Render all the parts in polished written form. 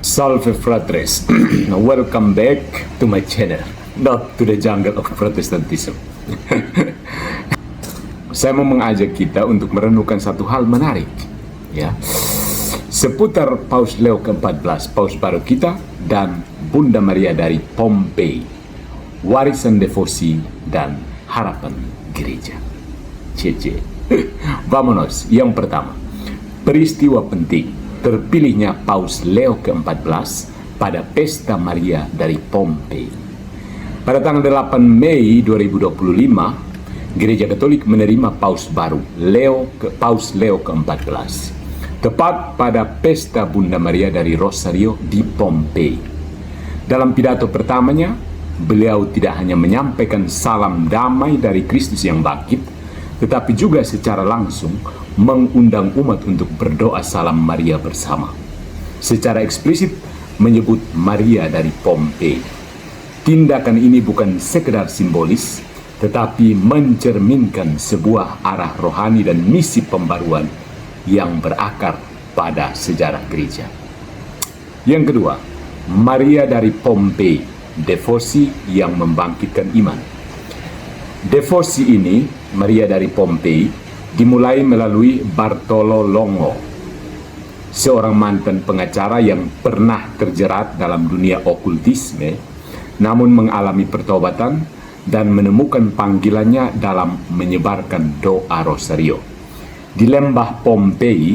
Salve fratres, welcome back to my channel, not to the jungle of Protestantism. Saya mau mengajak kita untuk merenungkan satu hal menarik, ya, seputar Paus Leo ke-14, Paus baru kita, dan Bunda Maria dari Pompei, warisan devosi dan harapan gereja. Cece. Vamonos. Yang pertama, peristiwa penting terpilihnya Paus Leo ke-14 pada Pesta Maria dari Pompei. Pada tanggal 8 Mei 2025, Gereja Katolik menerima Paus baru, Paus Leo ke-14, tepat pada Pesta Bunda Maria dari Rosario di Pompei. Dalam pidato pertamanya, beliau tidak hanya menyampaikan salam damai dari Kristus yang bangkit, tetapi juga secara langsung mengundang umat untuk berdoa salam Maria bersama. Secara eksplisit menyebut Maria dari Pompei. Tindakan ini bukan sekedar simbolis, tetapi mencerminkan sebuah arah rohani dan misi pembaruan yang berakar pada sejarah gereja. Yang kedua, Maria dari Pompei, devosi yang membangkitkan iman. Devosi ini, Maria dari Pompei, dimulai melalui Bartolo Longo, seorang mantan pengacara yang pernah terjerat dalam dunia okultisme, namun mengalami pertobatan dan menemukan panggilannya dalam menyebarkan doa Rosario. Di lembah Pompei,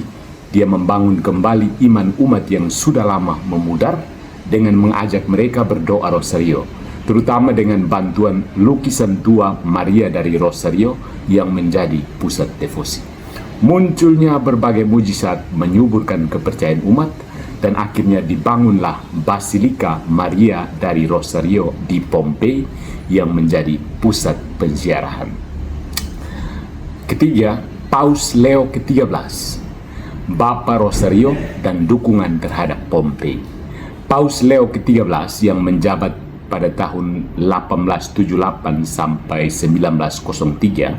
dia membangun kembali iman umat yang sudah lama memudar dengan mengajak mereka berdoa Rosario, terutama dengan bantuan lukisan tua Maria dari Rosario yang menjadi pusat devosi. Munculnya berbagai mujizat menyuburkan kepercayaan umat, dan akhirnya dibangunlah Basilika Maria dari Rosario di Pompei yang menjadi pusat penziarahan. Ketiga, Paus Leo ke-13, Bapa Rosario dan dukungan terhadap Pompei. Paus Leo ke-13 yang menjabat pada tahun 1878 sampai 1903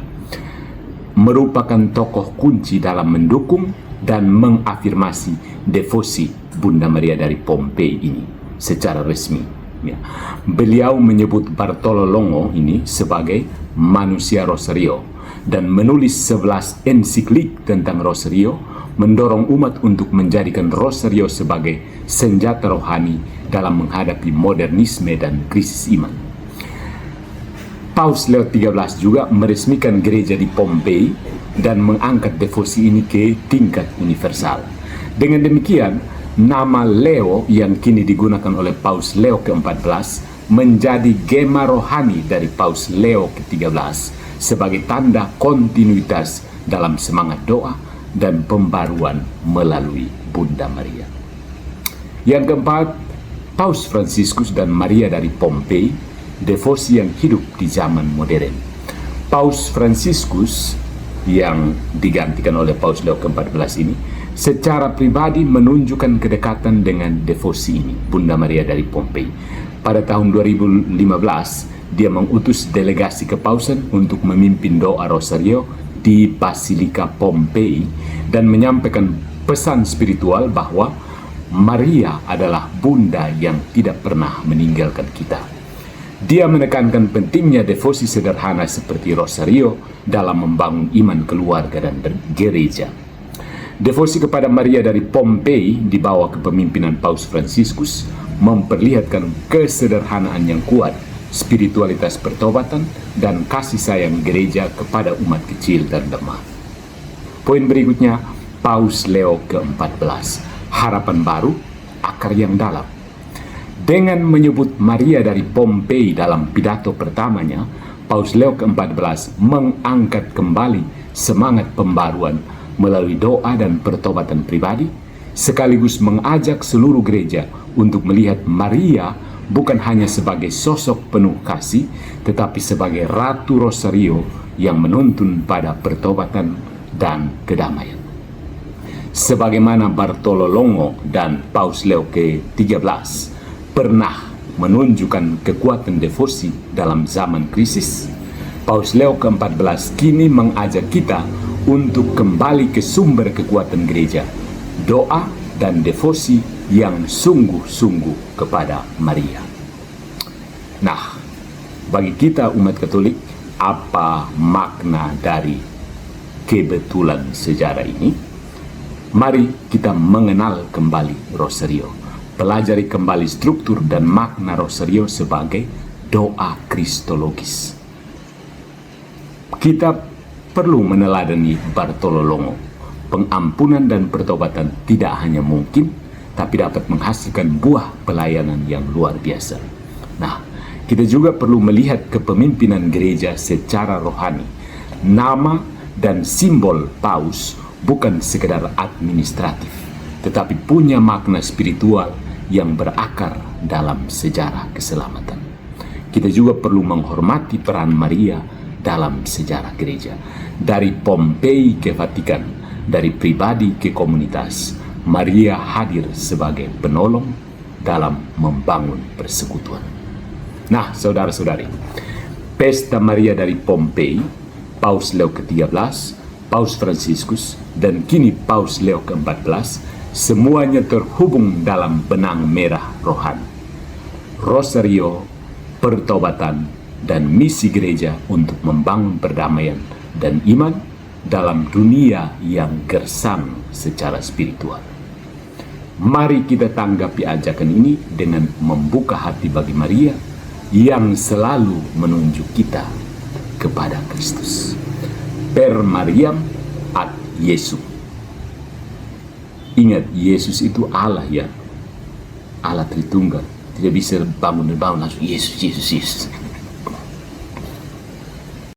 merupakan tokoh kunci dalam mendukung dan mengafirmasi devosi Bunda Maria dari Pompei ini secara resmi. Ya. Beliau menyebut Bartolo Longo ini sebagai manusia Rosario dan menulis 11 ensiklik tentang Rosario, mendorong umat untuk menjadikan Rosario sebagai senjata rohani dalam menghadapi modernisme dan krisis iman. Paus Leo XIII juga meresmikan gereja di Pompei dan mengangkat devosi ini ke tingkat universal. Dengan demikian, nama Leo yang kini digunakan oleh Paus Leo ke-14 menjadi gema rohani dari Paus Leo ke-13 sebagai tanda kontinuitas dalam semangat doa dan pembaruan melalui Bunda Maria. Yang keempat, Paus Fransiskus dan Maria dari Pompei, devosi yang hidup di zaman modern. Paus Fransiskus yang digantikan oleh Paus Leo ke-14 ini secara pribadi menunjukkan kedekatan dengan devosi ini, Bunda Maria dari Pompei. Pada tahun 2015, dia mengutus delegasi kepausan untuk memimpin doa Rosario di Basilika Pompei dan menyampaikan pesan spiritual bahwa Maria adalah Bunda yang tidak pernah meninggalkan kita. Dia menekankan pentingnya devosi sederhana seperti Rosario dalam membangun iman keluarga dan gereja. Devosi kepada Maria dari Pompei di bawah kepemimpinan Paus Fransiskus memperlihatkan kesederhanaan yang kuat, spiritualitas pertobatan, dan kasih sayang gereja kepada umat kecil dan lemah. Poin berikutnya, Paus Leo ke-14, harapan baru, akar yang dalam. Dengan menyebut Maria dari Pompei dalam pidato pertamanya, Paus Leo ke-14 mengangkat kembali semangat pembaruan melalui doa dan pertobatan pribadi, sekaligus mengajak seluruh gereja untuk melihat Maria bukan hanya sebagai sosok penuh kasih, tetapi sebagai Ratu Rosario yang menuntun pada pertobatan dan kedamaian. Sebagaimana Bartolo Longo dan Paus Leo ke-13 pernah menunjukkan kekuatan devosi dalam zaman krisis, Paus Leo ke-14 kini mengajak kita untuk kembali ke sumber kekuatan gereja, doa dan devosi yang sungguh-sungguh kepada Maria. Nah, bagi kita umat Katolik, apa makna dari kebetulan sejarah ini? Mari kita mengenal kembali Rosario, pelajari kembali struktur dan makna Rosario sebagai doa kristologis. Kita perlu meneladani Bartolo Longo. Pengampunan dan pertobatan tidak hanya mungkin, tapi dapat menghasilkan buah pelayanan yang luar biasa. Nah, kita juga perlu melihat kepemimpinan gereja secara rohani. Nama dan simbol paus bukan sekedar administratif, tetapi punya makna spiritual yang berakar dalam sejarah keselamatan. Kita juga perlu menghormati peran Maria dalam sejarah gereja. Dari Pompei ke Vatikan, dari pribadi ke komunitas, Maria hadir sebagai penolong dalam membangun persekutuan. Nah, saudara-saudari, Pesta Maria dari Pompei, Paus Leo ke-13, Paus Fransiskus, dan kini Paus Leo ke-14, semuanya terhubung dalam benang merah rohani. Rosario, pertobatan, dan misi gereja untuk membangun perdamaian dan iman dalam dunia yang gersang secara spiritual. Mari kita tanggapi ajakan ini dengan membuka hati bagi Maria yang selalu menunjuk kita kepada Kristus. Per Mariam ad Yesu. Ingat, Yesus itu Allah ya, Allah Tritunggal. Tidak bisa bangun langsung Yesus.